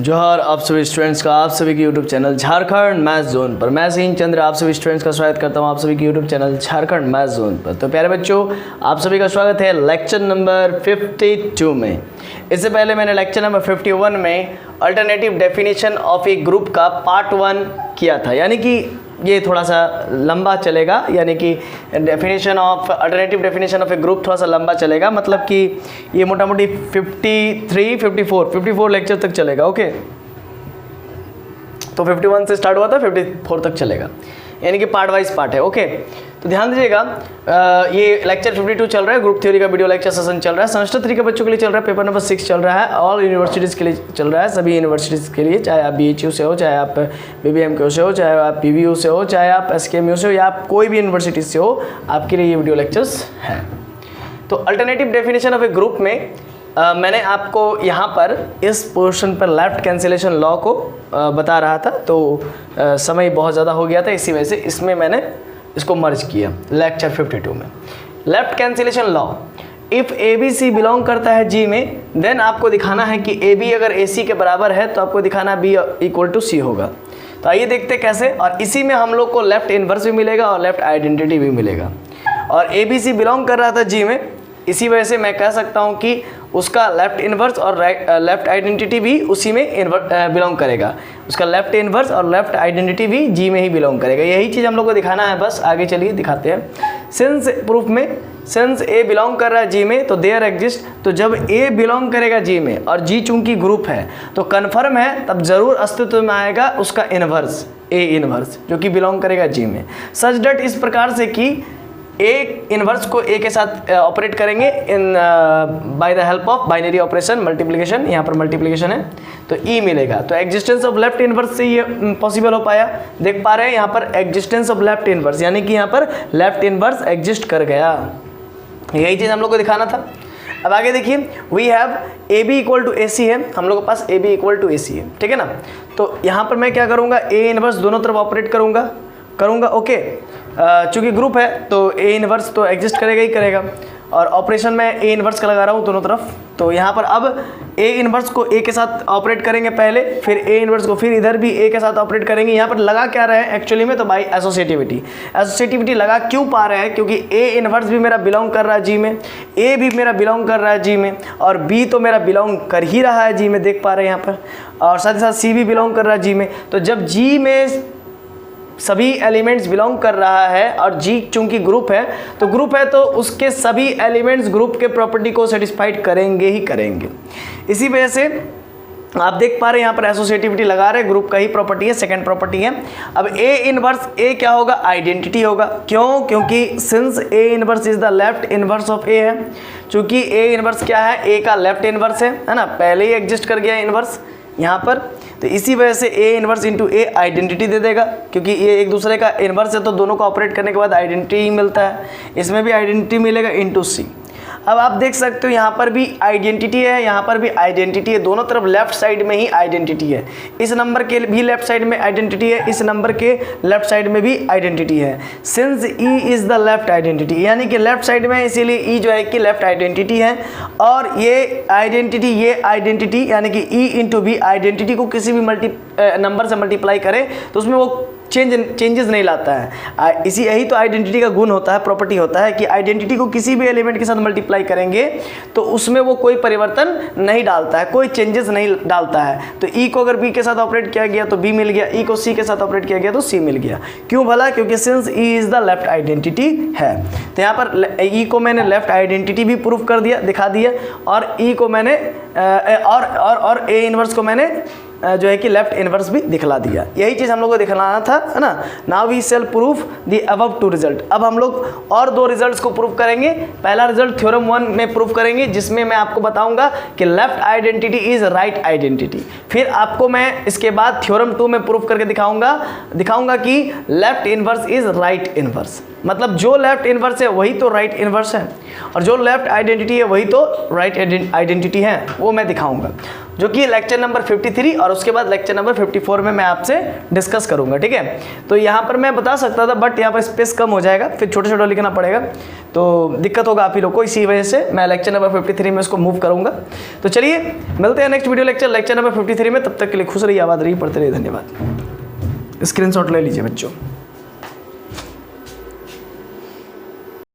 जोहार आप सभी स्टूडेंट्स का आप सभी के YouTube channel Jharkhand maths zone पर मैं सिंह चंद्र आप सभी स्टूडेंट्स का स्वागत करता हूं आप सभी के YouTube channel Jharkhand maths zone पर। तो प्यारे बच्चों, आप सभी का स्वागत है लेक्चर नंबर 52 में। इससे पहले मैंने लेक्चर नंबर 51 में alternative definition of A group का पार्ट 1 किया था, यानी कि ये थोड़ा सा लंबा चलेगा, यानी कि alternative definition of A group थोड़ा सा लंबा चलेगा, मतलब कि ये मोटा मोटी 54 लेक्चर तक चलेगा। ओके, तो 51 से स्टार्ट हुआ था, 54 तक चलेगा, यानी कि पार्ट वाइज पार्ट है। ओके, तो ध्यान दीजिएगा, ये लेक्चर 52 चल रहा है, ग्रुप थ्योरी का वीडियो लेक्चर सेशन चल रहा है, सेमेस्टर 3 के बच्चों के लिए चल रहा है, पेपर नंबर 6 चल रहा है, ऑल यूनिवर्सिटीज़ के लिए चल रहा है, सभी यूनिवर्सिटीज़ के लिए, चाहे आप BHU से हो, चाहे आप BBMK से हो, चाहे आप PVU से हो, चाहे आप SKMU से हो, या आप कोई भी यूनिवर्सिटी से हो, आपके लिए ये वीडियो लेक्चर्स हैं। तो alternative definition of A group में मैंने आपको यहाँ पर इस पोर्शन पर लेफ्ट कैंसिलेशन लॉ को बता रहा था, तो समय बहुत ज़्यादा हो गया था, इसी वजह से इसमें मैंने इसको मर्ज किया लेक्चर 52 में। Left cancellation law, if ABC belong करता है G में, देन आपको दिखाना है कि AB अगर AC के बराबर है तो आपको दिखाना B इक्वल टू C होगा। तो आइए देखते हैं कैसे, और इसी में हम लोग को लेफ्ट इन्वर्स भी मिलेगा और लेफ्ट आइडेंटिटी भी मिलेगा। और ABC बिलोंग कर रहा था G में, इसी वजह से मैं कह सकता हूँ कि उसका लेफ्ट इन्वर्स और लेफ्ट आइडेंटिटी भी उसी में बिलोंग करेगा, उसका लेफ्ट इन्वर्स और लेफ्ट आइडेंटिटी भी जी में ही बिलोंग करेगा। यही चीज़ हम लोग को दिखाना है, बस आगे चलिए दिखाते हैं। सिंस प्रूफ में सिंस ए बिलोंग कर रहा है जी में, तो देयर एग्जिस्ट, तो जब ए बिलोंग करेगा जी में और जी चूंकि ग्रुप है तो कन्फर्म है, तब जरूर अस्तित्व में आएगा उसका इन्वर्स, ए इन्वर्स, जो कि बिलोंग करेगा जी में। सच डेट, इस प्रकार से कि ए इन्वर्स को ए के साथ ऑपरेट करेंगे in by the help of binary operation, multiplication, यहाँ पर मल्टीप्लिकेशन है तो ई मिलेगा। तो एग्जिस्टेंस ऑफ लेफ्ट इन्वर्स से ये पॉसिबल हो पाया। देख पा रहे हैं यहाँ पर एग्जिस्टेंस ऑफ लेफ्ट इन्वर्स, यानी कि यहाँ पर लेफ्ट इन्वर्स एग्जिस्ट कर गया, यही चीज़ हम लोग को दिखाना था। अब आगे देखिए, we have AB equal to AC है, हम लोग के पास AB इक्वल टू AC है, ठीक है ना। तो यहाँ पर मैं क्या करूँगा, ए इन्वर्स दोनों तरफ ऑपरेट करूँगा। ओके, चूँकि ग्रुप है तो ए इन्वर्स तो एग्जिस्ट करेगा ही करेगा, और ऑपरेशन में ए इन्वर्स का लगा रहा हूँ दोनों तरफ। तो यहाँ पर अब ए इन्वर्स को ए के साथ ऑपरेट करेंगे पहले, फिर ए इन्वर्स को फिर इधर भी ए के साथ ऑपरेट करेंगे। यहाँ पर लगा क्या रहे हैं एक्चुअली में, तो बाई एसोसिएटिविटी लगा क्यों पा रहे हैं, क्योंकि ए इन्वर्स भी मेरा बिलोंग कर रहा है जी में, ए भी मेरा बिलोंग कर रहा है जी में, और बी तो मेरा बिलोंग कर ही रहा है जी में, देख पा रहे हैं यहाँ पर, और साथ ही साथ सी भी बिलोंग कर रहा है जी में। तो जब जी में सभी एलिमेंट्स बिलोंग कर रहा है और जी चूंकि ग्रुप है, तो उसके सभी एलिमेंट्स ग्रुप के प्रॉपर्टी को सेटिस्फाइड करेंगे ही करेंगे। इसी वजह से आप देख पा रहे हैं यहाँ पर एसोसिएटिविटी लगा रहे, ग्रुप का ही प्रॉपर्टी है, सेकंड प्रॉपर्टी है। अब ए इनवर्स, ए क्या होगा, आइडेंटिटी होगा। क्यों? क्योंकि since A inverse is the left inverse of A है, चूंकि ए इनवर्स क्या है, ए का लेफ्ट इनवर्स है ना, पहले ही एग्जिस्ट कर गया इनवर्स यहाँ पर, तो इसी वजह से A inverse into A identity दे देगा, क्योंकि ये एक दूसरे का इन्वर्स है तो दोनों को ऑपरेट करने के बाद आइडेंटिटी ही मिलता है, इसमें भी आइडेंटिटी मिलेगा इंटू सी। अब आप देख सकते हो यहाँ पर भी आइडेंटिटी है, यहाँ पर भी आइडेंटिटी है, दोनों तरफ लेफ्ट साइड में ही आइडेंटिटी है। इस नंबर के भी लेफ्ट साइड में आइडेंटिटी है, इस नंबर के लेफ्ट साइड में भी आइडेंटिटी है। Since E is the left identity, यानी कि लेफ्ट साइड में है, इसीलिए ई जो है कि लेफ्ट आइडेंटिटी है, और ये आइडेंटिटी यानी कि ई इंटू बी आइडेंटिटी को किसी भी नंबर से मल्टीप्लाई करें तो उसमें वो चेंजेस नहीं लाता है। यही तो आइडेंटिटी का गुण होता है, प्रॉपर्टी होता है कि आइडेंटिटी को किसी भी एलिमेंट के साथ मल्टीप्लाई करेंगे तो उसमें वो कोई परिवर्तन नहीं डालता है, कोई चेंजेस नहीं डालता है। तो ई को अगर बी के साथ ऑपरेट किया गया तो बी मिल गया, ई को सी के साथ ऑपरेट किया गया तो सी मिल गया। क्यों भला? क्योंकि since E is the left identity है। तो यहाँ पर ई को मैंने लेफ्ट आइडेंटिटी भी प्रूफ कर दिया, दिखा दिया, और ई को मैंने और ए इनवर्स को मैंने जो है कि लेफ्ट इनवर्स भी दिखला दिया। यही चीज़ हम लोग को दिखलाना था, है ना। Now we shall proof the above two result. अब हम लोग और दो रिजल्ट्स को प्रूफ करेंगे। पहला रिजल्ट थ्योरम 1 में प्रूफ करेंगे, जिसमें मैं आपको बताऊंगा कि left identity is right identity. फिर आपको मैं इसके बाद थ्योरम 2 में प्रूफ करके दिखाऊंगा कि left inverse is right inverse, मतलब जो लेफ्ट इनवर्स है वही तो राइट इनवर्स है, और जो लेफ्ट आइडेंटिटी है वही तो राइट आइडेंटिटी है, वो मैं दिखाऊंगा, जो कि लेक्चर नंबर 53 और उसके बाद लेक्चर नंबर 54 में मैं आपसे डिस्कस करूंगा, ठीक है। तो यहाँ पर मैं बता सकता था, बट यहाँ पर स्पेस कम हो जाएगा, फिर छोटा छोटा लिखना पड़ेगा, तो दिक्कत होगा आप ही लोग को, इसी वजह से मैं लेक्चर नंबर 53 में इसको मूव करूंगा। तो चलिए मिलते हैं next video lecture number 53 three में। तब तक के लिए खुश रहिए, आबाद रहिए, पढ़ते रहिए। धन्यवाद। स्क्रीनशॉट ले लीजिए बच्चों।